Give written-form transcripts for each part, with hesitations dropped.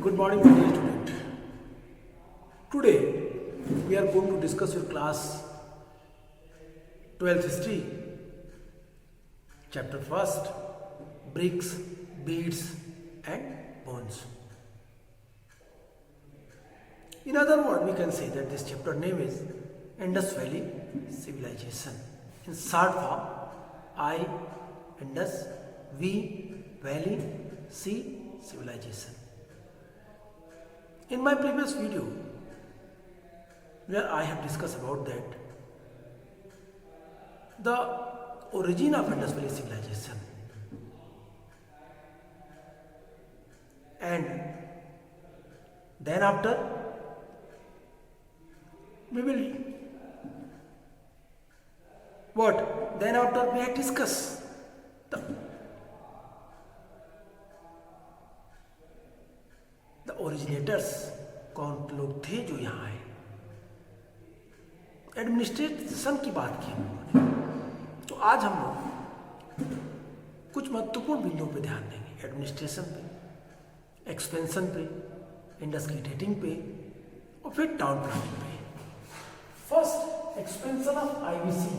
Good morning, my dear student. Today we are going to discuss your class 12th history, chapter first, bricks, beads, and bones. In other words, we can say that this chapter name is Indus Valley Civilization. In short form, I, Indus, V, Valley, C, Civilization. In my previous video, where I have discussed about that, the origin of Indus Valley Civilization, and then after we will what? Then after we have discussed the originators, कौन लोग थे जो यहाँ आए, administration की बात की हम लोगों ने। तो आज हम लोग कुछ महत्वपूर्ण बिंदुओं पे ध्यान देंगे, एडमिनिस्ट्रेशन पे, एक्सपेंशन पे, इंडस की डेटिंग पे और फिर टाउन प्लानिंग पे। First, expansion of IBC.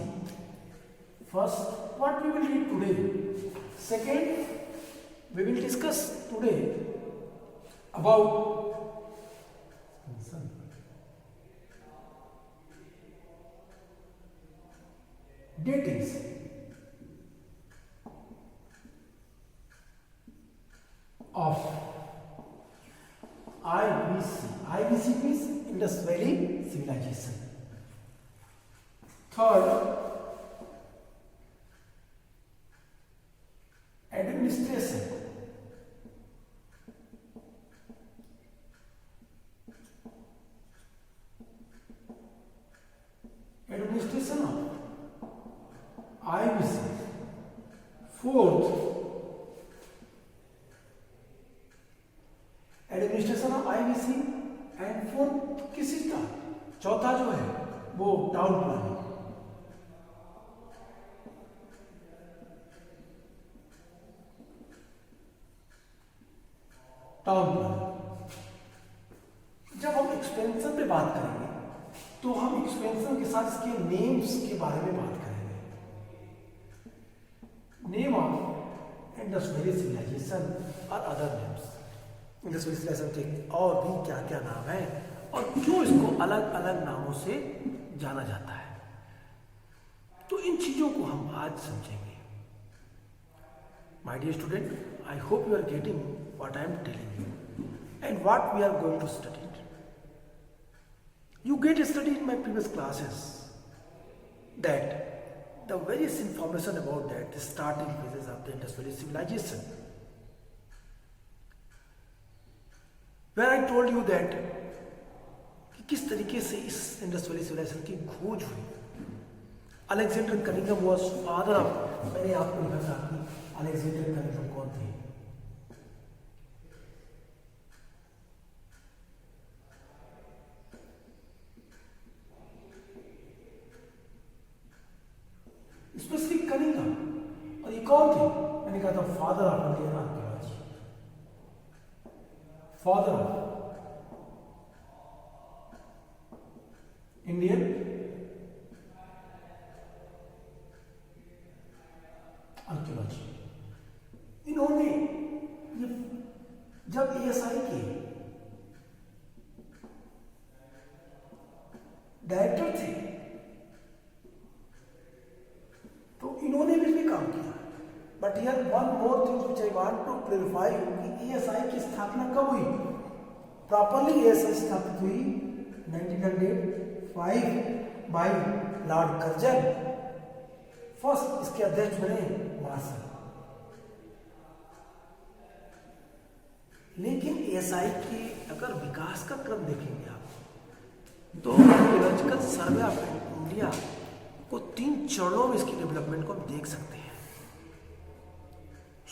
First, what we will read today. Second, we will discuss today about datings of IBC. IBC means Indus Valley Civilization. Third, administration. Administration of IBC. Fourth, administration of IBC and fourth किसी का चौथा जो है वो town planning. Town planning, जब हम expansion पे बात करेंगे तो हम एक्सपेंशन के साथ इसके नेम्स के बारे में बात करेंगे। Name of Indus valley civilization और other names. Indus valley civilization के और भी क्या क्या नाम है और क्यों इसको अलग अलग नामों से जाना जाता है, तो इन चीजों को हम आज समझेंगे। My dear student, I hope you are getting what I am telling you and what we are going to study. You get studied in my previous classes that the various information about that the starting phases of the Indus Valley Civilization, where I told you that कि किस तरीके से इस Indus valley civilisation की खोज हुई। Alexander Cunningham was father of, मैंने आपको लिखा था कि अलेक्जेंडर कनिंघम कौन थे। स्पेशली कनिंघम, और ये कौन थे? मैंने कहा था father of Indian archaeology, father of Indian archaeology. इन्होंने जब एएसआई के डायरेक्टर थे तो इन्होंने भी काम किया। But here one more thing which I want to clarify कि एएसआई की स्थापना कब हुई। प्रॉपरली एएसआई स्थापित हुई 1905 बाय लॉर्ड कर्जन। फर्स्ट इसके अध्यक्ष बने मार्शल। लेकिन एएसआई के अगर विकास का क्रम देखेंगे आप तो आर्कियोलॉजिकल सर्वे ऑफ इंडिया को 3 चरणों में इसकी डेवलपमेंट को हम देख सकते हैं।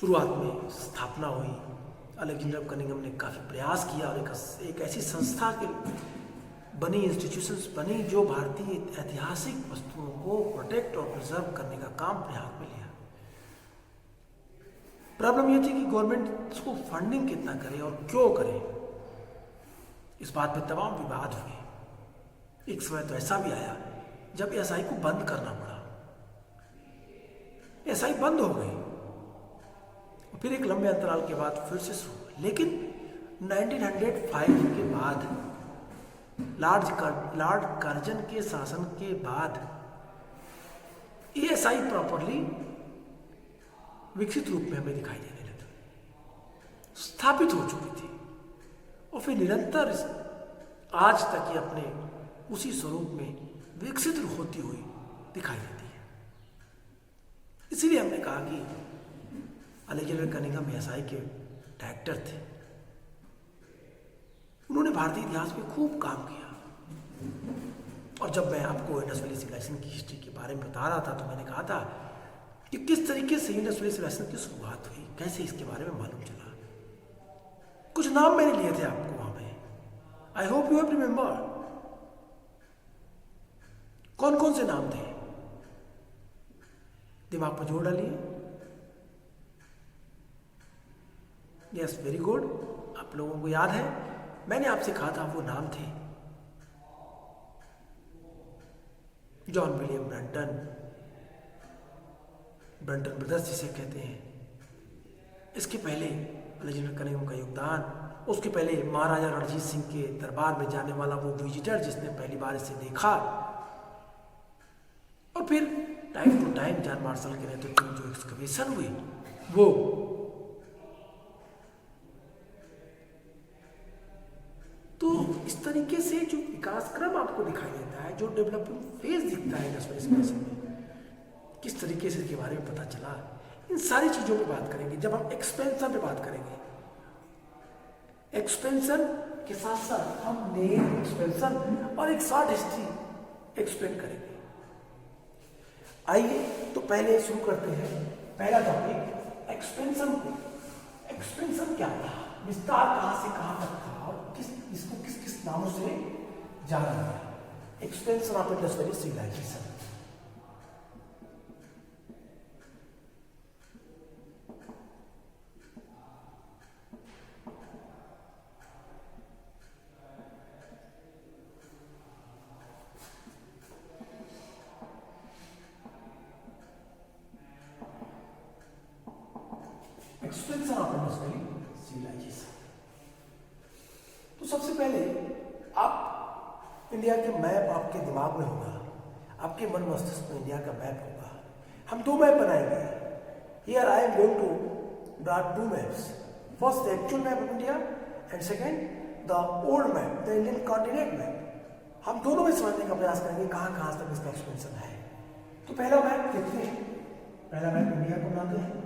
शुरुआत में स्थापना हुई, अलेक्जेंडर कनिंघम ने काफ़ी प्रयास किया और एक ऐसी संस्था के बनी, इंस्टीट्यूशंस बनी जो भारतीय ऐतिहासिक वस्तुओं को प्रोटेक्ट और प्रिजर्व करने का काम अपने हाथ में लिया। प्रॉब्लम ये थी कि गवर्नमेंट इसको फंडिंग कितना करे और क्यों करे। इस बात पे तमाम विवाद हुए। एक समय तो ऐसा भी आया जब एसआई को बंद करना पड़ा, एसआई बंद हो गई, फिर एक लंबे अंतराल के बाद फिर से शुरू। लेकिन 1905 के बाद लॉर्ड कर्जन के शासन के बाद एएसआई प्रॉपरली विकसित रूप में हमें दिखाई देने लगी, स्थापित हो चुकी थी और फिर निरंतर आज तक ये अपने उसी स्वरूप में विकसित होती हुई दिखाई देती है। इसीलिए हमने कहा कि अलेक्जेंडर कनिंघम एएसआई के डायरेक्टर थे। उन्होंने भारतीय इतिहास में खूब काम किया। और जब मैं आपको इंडस वैली सिविलाइजेशन की हिस्ट्री के बारे में बता रहा था तो मैंने कहा था कि किस तरीके से इंडस वैली सिविलाइजेशन की शुरुआत हुई, कैसे इसके बारे में मालूम चला। कुछ नाम मैंने लिए थे आपको वहां पे, आई होप यू हैव रिमेंबर। कौन कौन से नाम थे, दिमाग पर जोर डालिए। यस, वेरी गुड, आप लोगों को याद है। मैंने आपसे कहा था वो नाम थे John William Brunton, Brunton brothers जिसे कहते हैं। इसके पहले अलेक्जेंडर कनिंघम का योगदान, उसके पहले महाराजा रणजीत सिंह के दरबार में जाने वाला वो विजिटर जिसने पहली बार इसे देखा, और फिर time to time John Marshall के नेतृत्व में जो एक्सकवेशन हुई वो। तो इस तरीके से जो विकास क्रम आपको दिखाई देता है, जो डेवलपमेंट फेज दिखता है इंडस वैली सिविलाइजेशन में, किस तरीके से इसके बारे में पता चला, इन सारी चीजों पे बात करेंगे जब हम एक्सपेंशन पे बात करेंगे। एक्सपेंशन के साथ साथ हम नेम एक्सपेंशन और एक शॉर्ट हिस्ट्री एक्सप्लेन करेंगे। आइए तो पहले शुरू करते हैं पहला टॉपिक एक्सपेंशन को। एक्सपेंशन क्या था, विस्तार कहां से कहां तक था और इसको किस किस नामों से जाना गया। Expansion of Indus valley civilisation. Expansion of Indus valley civilisation. तो सबसे पहले आप इंडिया के मैप आपके दिमाग में होगा, आपके मन मस्तिष्क में इंडिया का मैप होगा। हम दो मैप बनाएंगे। Here I am going to draw two maps, first the actual map of India and second the old map, the Indian continent map. हम दोनों में समझने का प्रयास करेंगे कहाँ कहाँ तक इसका एक्सपेंशन है। तो पहला मैप देखते हैं, पहला मैप इंडिया को बनाते हैं।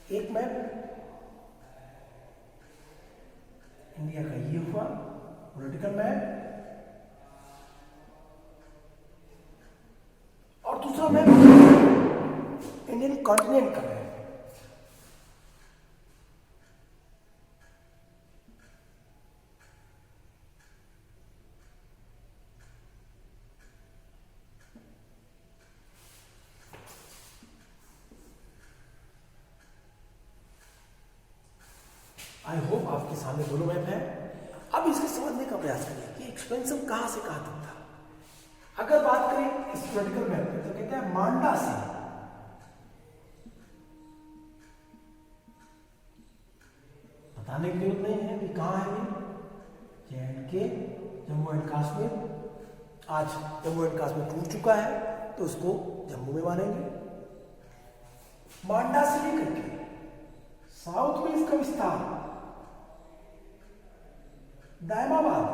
एक मैप इंडिया का ये हुआ पॉलिटिकल मैप, और दूसरा मैप इंडियन कॉन्टिनेंट का मैप। आई होप आपके सामने दोनों मैप है। अब इसको समझने का प्रयास करिए कि एक्सपेंशन कहां से कहां तक था। अगर बात करें इस पॉलिटिकल मैप में तो कहते हैं मांडा से बताने की जरूरत नहीं है कि कहां है ये, जे&के जम्मू एंड कश्मीर। आज जम्मू एंड कश्मीर टूट चुका है तो उसको जम्मू में मानेंगे। मांडा से लेकर के साउथ में इसका विस्तार दायमाबाद,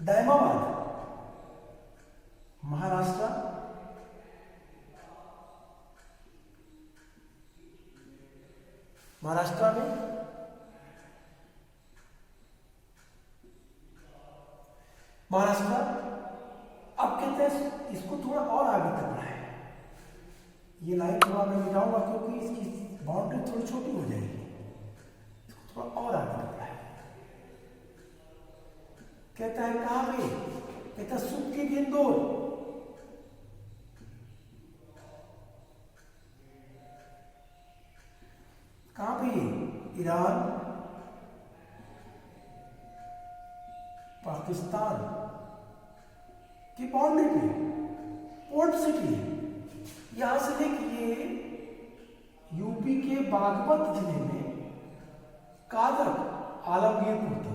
दायमाबाद महाराष्ट्र, महाराष्ट्र में महाराष्ट्र। अब कहते हैं इसको थोड़ा और आगे करना है, ये लाइन थोड़ा मैं मिटाऊंगा क्योंकि इसकी बाउंड्री थोड़ी छोटी हो जाएगी, इसको थोड़ा और आगे करना है। कहता है कहां पे, कहता है सुख के गेंदोर, कहां पे, ईरान, पाकिस्तान की बाउंड्री पे, पोर्ट सिटी है। यहां से देखिए यूपी के बागपत जिले में कादर आलमगीरपुर तक,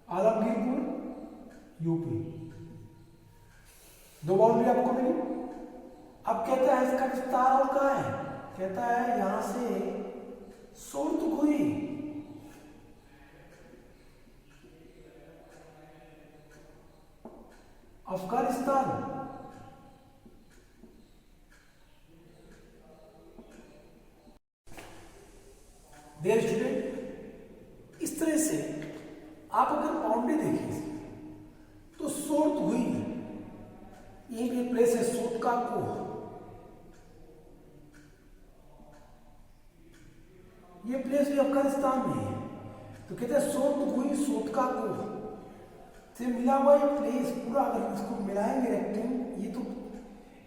आलमगीरपुर यूपी, दो बाउंड्री आपको मिली। अब कहता है इसका विस्तार और कहां है, कहता है यहां से सोरतुखुरी, अफगानिस्तान, देयर स्टूडेंट। इस तरह से आप अगर बाउंड्री देखिए तो सोरतुखुरी, ये भी प्लेस है सोटकाको, ये प्लेस भी अफगानिस्तान में है। तो कहते हैं सोटकुई सोटकाको से मिला हुआ ये प्लेस पूरा, अगर इसको मिलाएंगे रेक्टेंगल, ये तो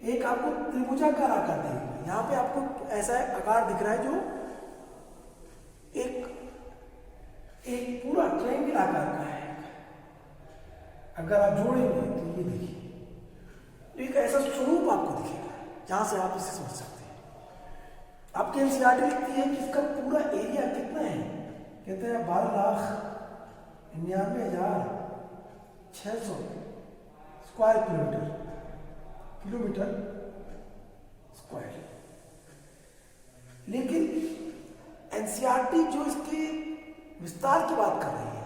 एक आपको त्रिभुजाकार आकार देगा। यहाँ पे आपको ऐसा आकार दिख रहा है जो एक पूरा ट्रायंगल आकार का है। अगर आप जोड़ेंगे तो ये देखिए एक ऐसा स्वरूप आपको दिखेगा जहां से आप इसे समझ सकते हैं। आपकी एनसीईआरटी लिखती है कि इसका पूरा एरिया कितना है, कहते हैं 12,99,600 स्क्वायर किलोमीटर स्क्वायर। लेकिन एनसीईआरटी जो इसके विस्तार की बात कर रही है,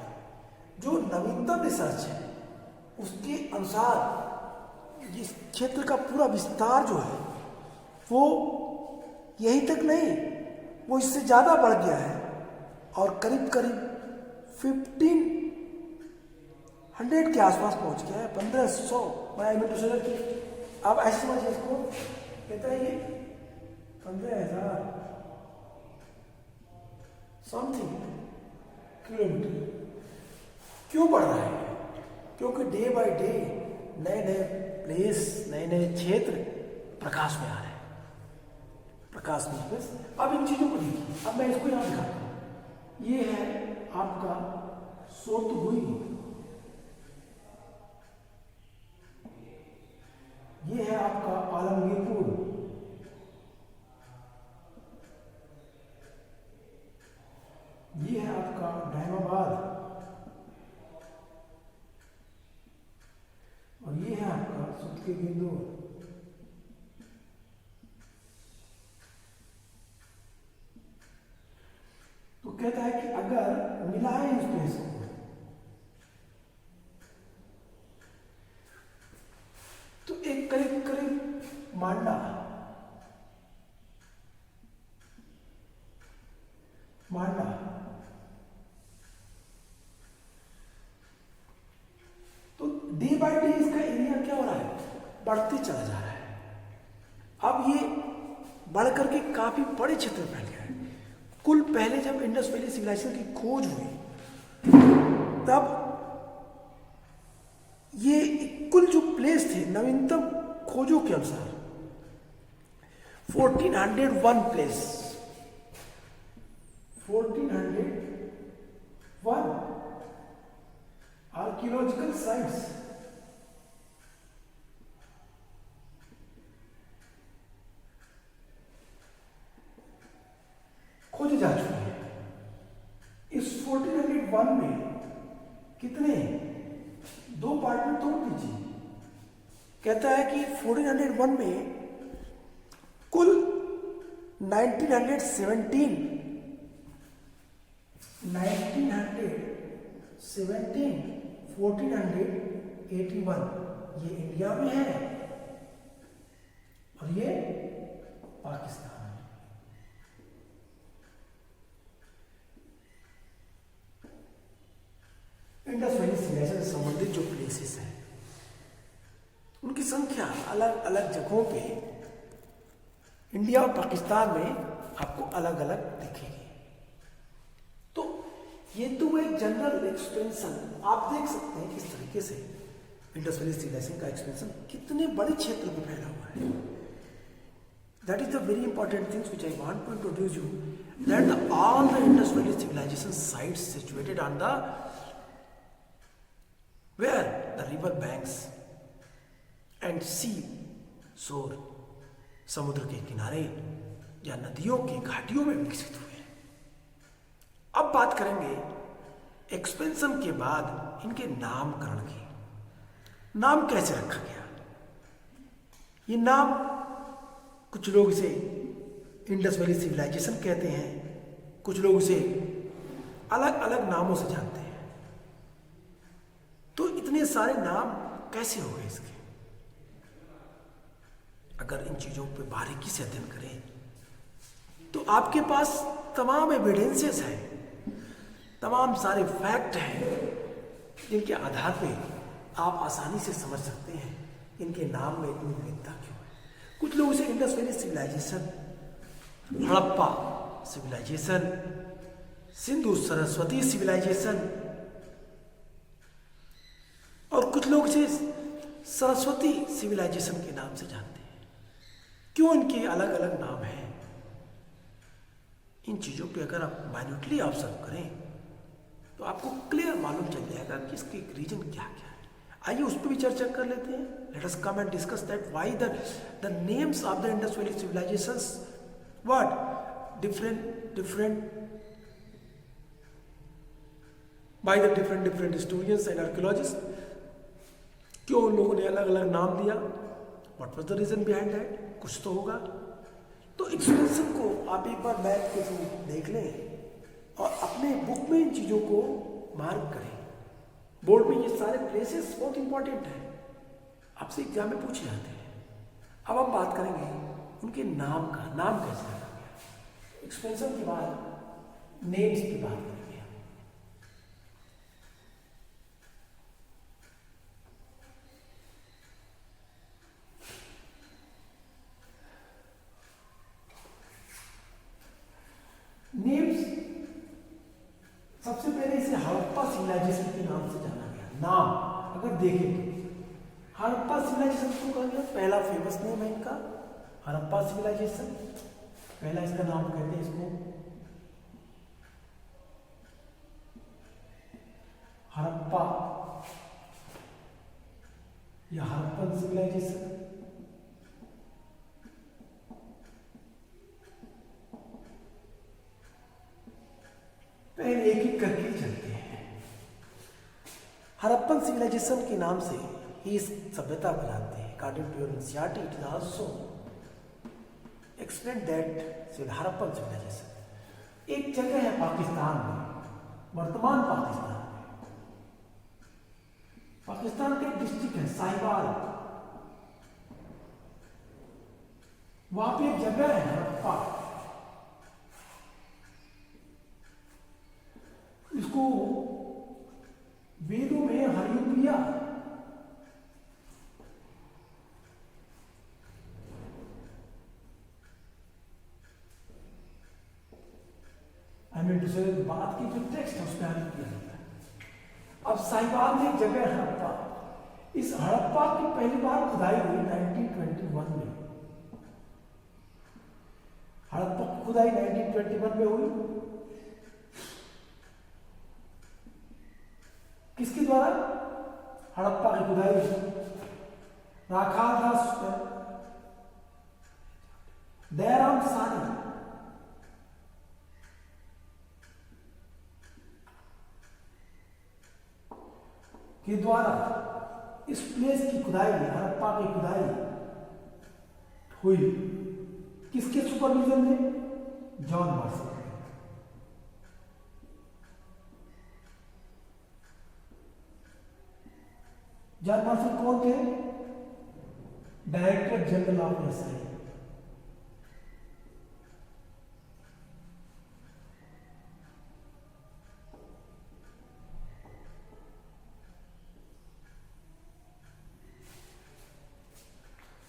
जो नवीनतम रिसर्च है उसके अनुसार इस क्षेत्र का पूरा विस्तार जो है वो यहीं तक नहीं, वो इससे ज़्यादा बढ़ गया है और करीब करीब 1500 के आसपास पहुंच गया है, 1500 बाय की। आप ऐसे समझिए इसको, कहता है ये 15,000 समथिंग किलोमीटर। क्यों बढ़ रहा है? क्योंकि डे बाय डे नए नए प्लेस, नए नए क्षेत्र प्रकाश में आ रहे हैं, प्रकाश में। बस अब इन चीजों को देखिए, अब मैं इसको यहां दिखाता हूं। ये है आपका सोतहुई, ये है आपका आलमगीरपुर, ये है आपका दायमाबाद, और ये है आपका सुख के गेंदोर। तो कहता है कि अगर मिलाएं इस प्लेस को तो एक करीब करीब मांडा तो डे बाय डे इसका एरिया क्या हो रहा है, बढ़ते चला जा रहा है। अब ये बढ़ करके काफी बड़े क्षेत्र में फैल गया है। कुल पहले जब इंडस वैली सिविलाइजेशन की खोज हुई तब ये कुल जो प्लेस थे नवीनतम खोजों के अनुसार 1401 प्लेस, 1401 आर्कियोलॉजिकल साइट्स खोजे जा चुके हैं। इस 1401 में कितने, दो पार्ट में तोड़ दीजिए। कहता है कि 1401 में कुल 1917 1481 ये इंडिया में है और ये पाकिस्तान में। इंडस वैली सिविलाइजेशन से संबंधित जो प्लेसेस हैं उनकी संख्या अलग अलग जगहों पे इंडिया और पाकिस्तान में आपको अलग अलग दिखेगी। तो ये तो एक जनरल एक्सपेंशन आप देख सकते हैं किस तरीके से इंडस वैली सिविलाइजेशन का एक्सपेंशन कितने बड़े क्षेत्र में फैला हुआ है। That is the very important things which I want to introduce you, that all the Indus valley civilization sites situated on the where the river banks and sea shore, समुद्र के किनारे या नदियों की घाटियों में विकसित हुए। अब बात करेंगे एक्सपेंशन के बाद इनके नामकरण की। नाम कैसे रखा गया? ये नाम कुछ लोग इसे इंडस वैली सिविलाइजेशन कहते हैं, कुछ लोग इसे अलग अलग नामों से जानते हैं। तो इतने सारे नाम कैसे हो गए इसके? अगर इन चीजों पे बारीकी से अध्ययन करें तो आपके पास तमाम एविडेंसेस हैं, तमाम सारे फैक्ट हैं जिनके आधार पे आप आसानी से समझ सकते हैं इनके नाम में इतनी विविधता क्यों है। कुछ लोग इसे Indus valley civilization, Harappa civilization, Sindhu Saraswati civilization और कुछ लोग इसे सरस्वती सिविलाइजेशन के नाम से जानते हैं। क्यों इनके अलग अलग नाम हैं? इन चीजों पे अगर आप माइन्यूटली ऑब्जर्व करें तो आपको क्लियर मालूम चल जाएगा कि इसके रीजन क्या क्या है। आइए उस पर भी चर्चा कर लेते हैं। Let us come and discuss that why the names of the Indus valley civilizations what different by the different historians and archaeologists। क्यों उन लोगों ने अलग अलग नाम दिया? What was the reason behind that? कुछ तो होगा। तो एक्सपेंशन को आप एक बार मैप के थ्रू देख लें और अपने बुक में इन चीजों को मार्क करें। बोर्ड में ये सारे प्लेसेस बहुत इंपॉर्टेंट हैं, आपसे एग्जाम में पूछे जाते हैं। अब हम बात करेंगे उनके नाम का। नाम कैसे रखा गया? एक्सपेंशन के बाद नेम्स की बात करेंगे। नेम्स सबसे पहले इसे हड़प्पा सिविलाइजेशन के नाम से जाना गया। नाम अगर देखें तो हड़प्पा सिविलाइजेशन को कहा गया, पहला फेमस नेम है इनका हड़प्पा सिविलाइजेशन। पहला इसका नाम कहते हैं इसको हड़प्पा या हड़प्पन सिविलाइजेशन। पहले एक एक करके चलते हैं। हड़प्पन सिविलाइजेशन के नाम से ही इस सभ्यता को जानते हैं। According to NCERT it is also explain that Harappan civilization एक जगह है पाकिस्तान में, वर्तमान पाकिस्तान में। पाकिस्तान का एक डिस्ट्रिक्ट है साहिवाल, वहां पे एक जगह है हड़प्पा। इसको वेदों में हरियुपिया बात की जो टेक्स्ट है उसमें हरियुपिया लिखा है। अब साहिवाल में एक जगह है हड़प्पा। इस हड़प्पा की पहली बार खुदाई हुई 1921 में। हड़प्पा की खुदाई 1921 में हुई। किसके द्वारा हड़प्पा की खुदाई? राखाल दास दयाराम सानी के द्वारा इस प्लेस की खुदाई, हड़प्पा की खुदाई हुई। किसके सुपरविजन में? John Marshall. जॉन मार्शल कौन थे? Director general of SI.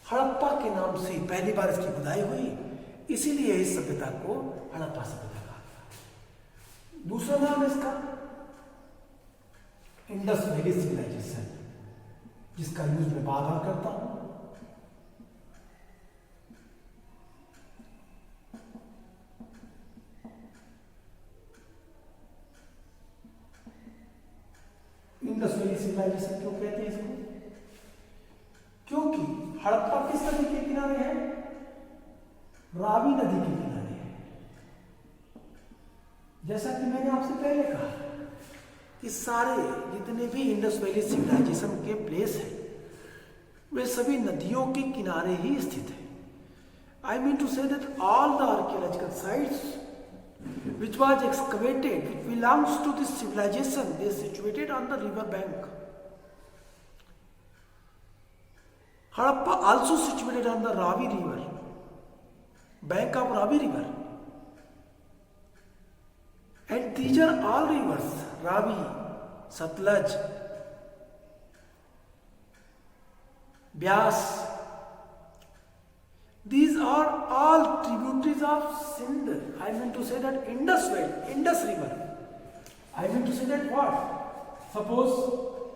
Harappa के नाम से पहली बार इसकी खुदाई हुई, इसीलिए इस सभ्यता को हड़प्पा सभ्यता कहा गया। दूसरा नाम है इसका इंडस वैली सिविलाइजेशन, जिसका यूज मैं बार बार करता हूं। इंडस वैली सिविलाइजेशन क्यों कहते हैं इसको? क्योंकि हड़प्पा किस नदी के किनारे है? रावी नदी के किनारे है। जैसा कि मैंने आपसे पहले कहा कि सारे जितने भी इंडस वैली सिविलाइजेशन के प्लेस हैं वे सभी नदियों के किनारे ही स्थित है। I mean to say that all the archaeological sites which was excavated which belongs to this civilization they are situated on the river bank. Harappa also situated on the Ravi river, bank of Ravi river, and these are all rivers: Ravi, Satluj, Byas. These are all tributaries of Sindh. I mean to say that Indus Valley, Indus river. I mean to say that what? Suppose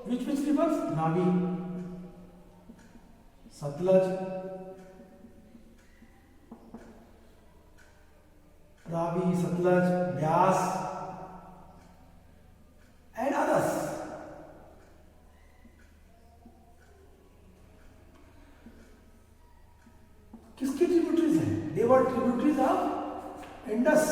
which rivers? Ravi, Satluj, Byas, and others. किसकी tributaries हैं? दे वर tributaries of Indus.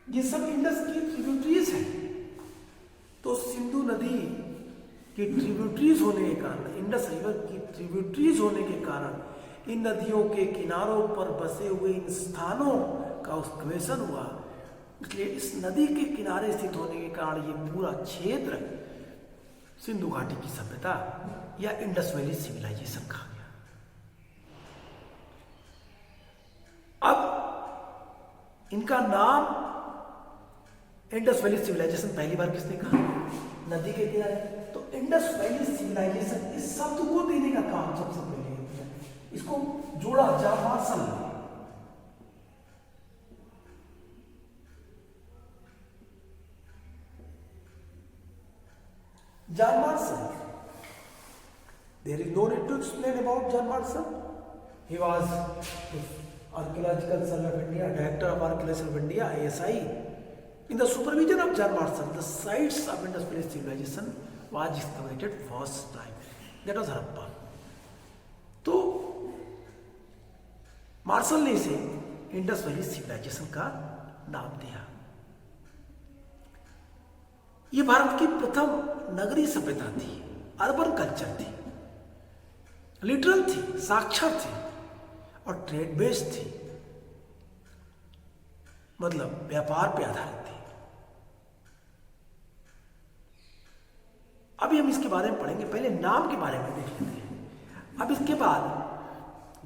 ये सब Indus की tributaries हैं। तो सिंधु नदी की tributaries होने के कारण, इंडस रिवर की ट्रिब्यूटरीज होने के कारण इन नदियों के किनारों पर बसे हुए इन स्थानों का एक्सकवेशन हुआ। इसलिए इस नदी के किनारे स्थित होने के कारण ये पूरा क्षेत्र सिंधु घाटी की सभ्यता या इंडस वैली सिविलाइजेशन कहा गया। अब इनका नाम इंडस वैली सिविलाइजेशन पहली बार किसने कहा? नदी के किनारे। तो इंडस वैली सिविलाइजेशन इस शब्द को देने का काम सबसे पहले किया, इसको जोड़ा जॉन मार्शल ने। John Marshall. There is no need to explain about John Marshall. He was the Archaeological Survey of India, Director of Archaeological Survey of India, ASI. In the supervision of John Marshall, the sites of Indus Valley civilization was excavated first time. That was Harappa. तो martial ने इसे Indus valley civilization का नाम दिया। ये भारत की प्रथम नगरीय सभ्यता थी, अर्बन कल्चर थी, लिटरल थी, साक्षर थी और ट्रेड बेस्ड थी, मतलब व्यापार पे आधारित थी। अभी हम इसके बारे में पढ़ेंगे, पहले नाम के बारे में देख लेते हैं। अब इसके बाद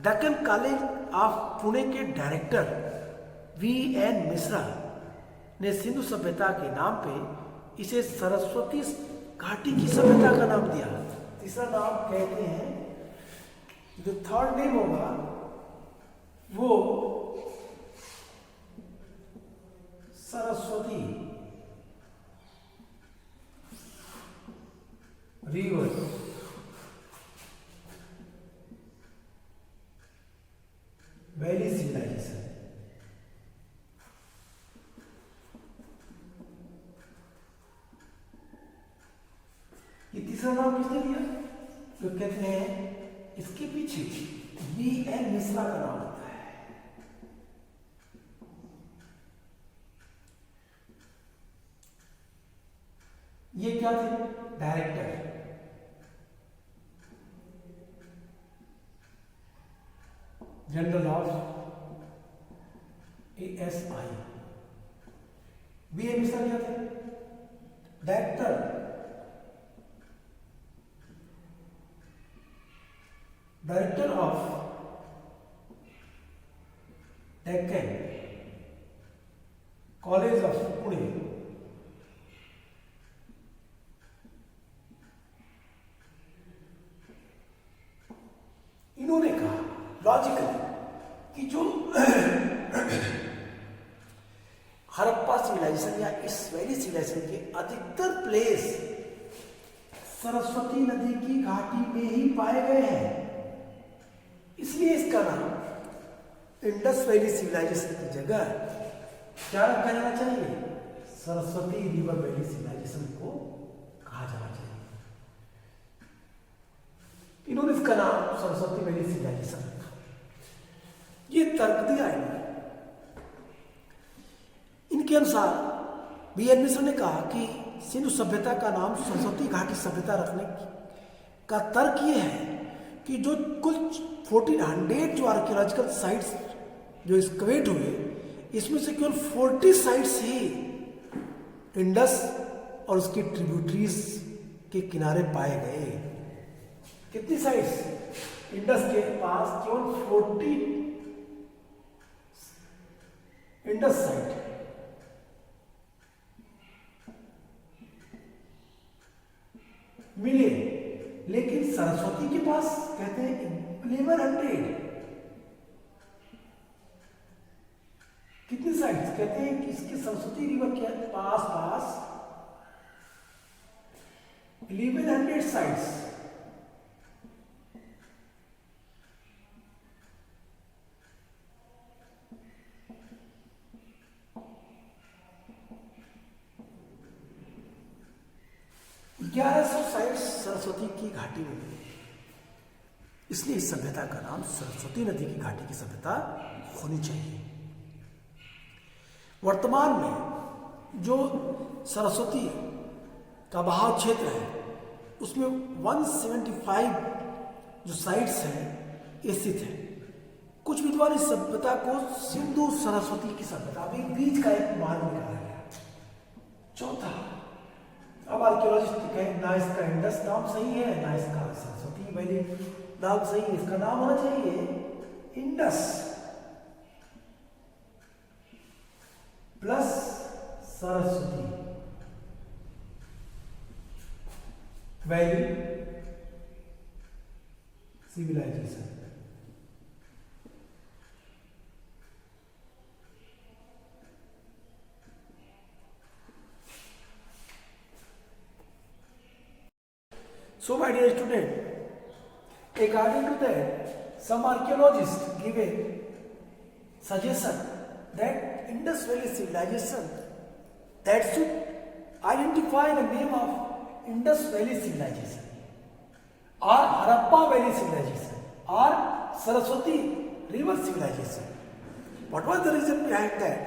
दक्कन कॉलेज ऑफ पुणे के डायरेक्टर VN मिश्रा ने सिंधु सभ्यता के नाम पे इसे सरस्वती घाटी की सभ्यता का नाम दिया। तीसरा नाम कहते हैं, जो थर्ड नेम होगा वो सरस्वती रिवर वैली सिविलाइजेशन। ये तीसरा नाम किसने दिया? तो कहते हैं इसके पीछे VN मिश्रा का नाम होता है। ये क्या थे? Director, general of ASI। BA Mishra क्या थे? Director of Deccan college of Pune. इन्होंने कहा लॉजिकली कि जो हड़प्पा सिविलाइजेशन या इस वैली सिविलाइजेशन के अधिकतर प्लेस सरस्वती नदी की घाटी में ही पाए गए हैं, इसलिए इसका नाम इंडस वैली सिविलाइजेशन की जगह क्या रखा जाना चाहिए? सरस्वती रिवर वैली सिविलाइजेशन को कहा जाना चाहिए। इन्होंने इसका नाम सरस्वती वैली सिविलाइजेशन रखा। ये तर्क दिया इन्होंने। इनके अनुसार BN मिश्र ने कहा कि सिंधु सभ्यता का नाम सरस्वती घाटी सभ्यता रखने का तर्क ये है कि जो कुल 1400 जो आर्कियोलॉजिकल साइट्स जो एक्सकवेट हुए, इसमें से केवल 40 साइट्स ही इंडस और उसकी ट्रिब्यूटरीज के किनारे पाए गए। कितनी साइट्स? इंडस के पास केवल 40 इंडस साइट, मिले, लेकिन सरस्वती के पास कहते हैं 1100। कितनी साइट्स? कहते हैं कि इसके सरस्वती रिवर के पास 1100 साइट्स। साइट्स सरस्वती की घाटी में मिली, इसलिए इस सभ्यता का नाम सरस्वती नदी की घाटी की सभ्यता होनी चाहिए। वर्तमान में जो सरस्वती का बहाव क्षेत्र है उसमें 175 जो साइट्स हैं ये स्थित है। कुछ विद्वान इस सभ्यता को सिंधु सरस्वती की सभ्यता, अभी बीच का एक मान निकाला गया। चौथा, अब आर्कियोलॉजिस्ट कहें ना इसका इंडस नाम सही है ना इसका सरस्वती वैली नाम सही है, इसका नाम होना चाहिए Indus plus Saraswati valley civilization. So, my dear student, according to that, some archaeologists give a suggestion that Indus Valley civilization that should identify the name of Indus Valley civilization or Harappa Valley civilization or Saraswati River civilization. What was the reason behind that,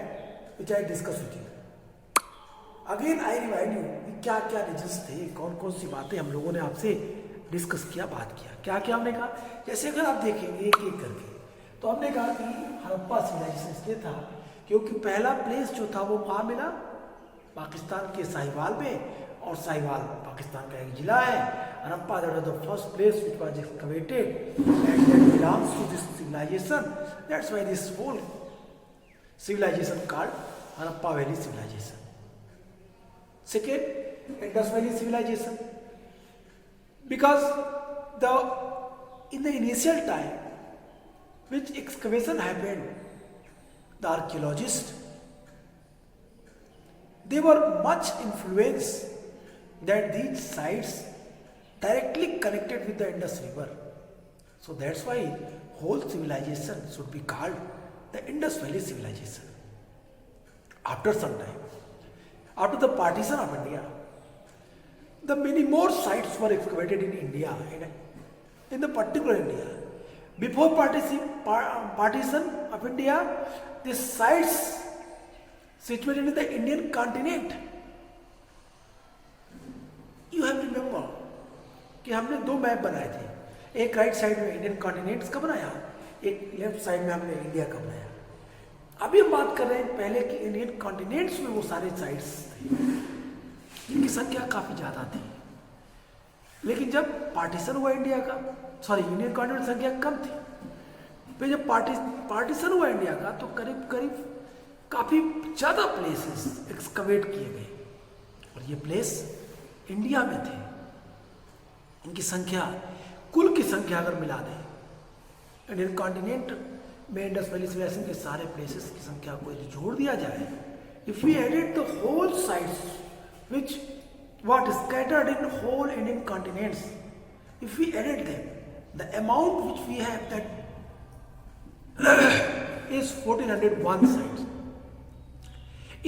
which I discussed with you? Again I remind you कि क्या क्या regions थे, कौन कौन सी बातें हम लोगों ने आपसे डिस्कस किया, बात किया। क्या क्या हमने कहा? जैसे अगर आप देखेंगे एक एक करके, तो हमने कहा कि हड़प्पा सिविलाइजेशन इसलिए था क्योंकि पहला प्लेस जो था वो कहाँ मिला? पाकिस्तान के साहिवाल में, और साहिवाल पाकिस्तान का एक जिला है। Harappa that was the first place which was excavated and that belongs to this civilization. That's why this whole civilization called Harappa Valley civilization. Second, Indus Valley civilization, because in the initial time which excavation happened, the archaeologists, they were much influenced that these sites directly connected with the Indus River. So that's why whole civilization should be called the Indus Valley civilization. After some time, after the partition of India, the many more sites were excavated in India, in the particular India. Before partition of India, the sites situated in the Indian continent कि हमने दो map बनाए थे, एक right side में Indian continents का बनाया, एक लेफ्ट साइड में हमने इंडिया का बनाया। अभी हम बात कर रहे हैं पहले कि इंडियन कॉन्टिनेंट्स में वो सारे साइड्स थे जिनकी संख्या काफ़ी ज़्यादा थी, लेकिन जब पार्टीशन हुआ इंडिया का, सॉरी इंडियन कॉन्टिनेंट संख्या कम थी, फिर जब पार्टीशन हुआ इंडिया का तो करीब करीब काफ़ी ज़्यादा प्लेसेस एक्सकवेट किए गए और ये प्लेस इंडिया में थे। इनकी संख्या, कुल की संख्या अगर मिला दें इंडियन कॉन्टिनेंट में इंडस वैली सिविलाइजेशन के सारे प्लेसेस की संख्या को यदि जोड़ दिया जाए, if we added the whole sites which what is scattered in whole Indian continents, if we added them, the amount which we have that is 1401 sites.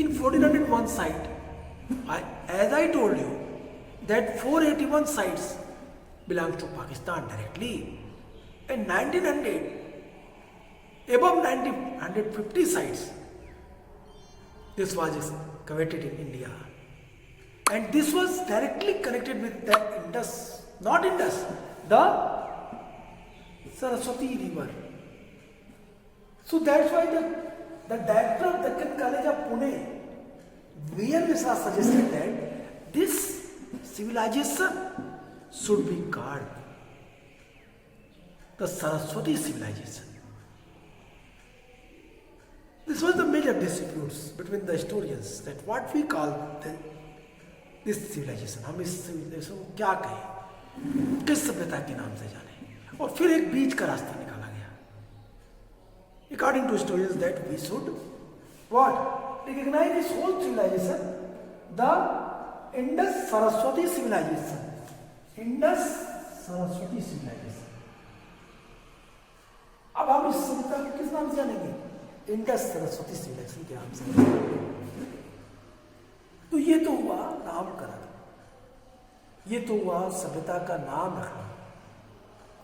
In 1401 site, as I told you, that 481 sites belongs to Pakistan directly, and 1900 above 150 sites this was excavated in India. And this was directly connected with the Indus, not Indus, the Saraswati river. So that's why the director of Deccan College of Pune, V.N. Misra, suggested that this civilization should be called the Saraswati civilization. This was the major disputes between the historians, that what we call this civilization, हम इस civilisation को क्या कहें, किस सभ्यता के नाम से जाने, और फिर एक बीच का रास्ता निकाला गया। According to historians that we should what recognize this whole civilization, the Indus Saraswati civilization, Indus Saraswati civilization. अब हम इस सभ्यता को किस नाम से जानेंगे, इंडस सरस्वती सिविलाइजेशन के नाम से। तो ये तो हुआ नामकरण, ये तो हुआ सभ्यता का नाम रखना।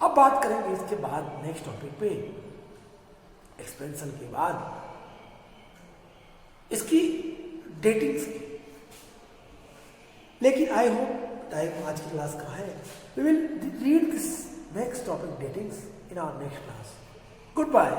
अब बात करेंगे इसके बाद नेक्स्ट टॉपिक पे, एक्सपेंशन के बाद इसकी डेटिंग्स की। लेकिन आई होप टाइम आज की क्लास का है, we will read this next topic datings in our next class. Good bye.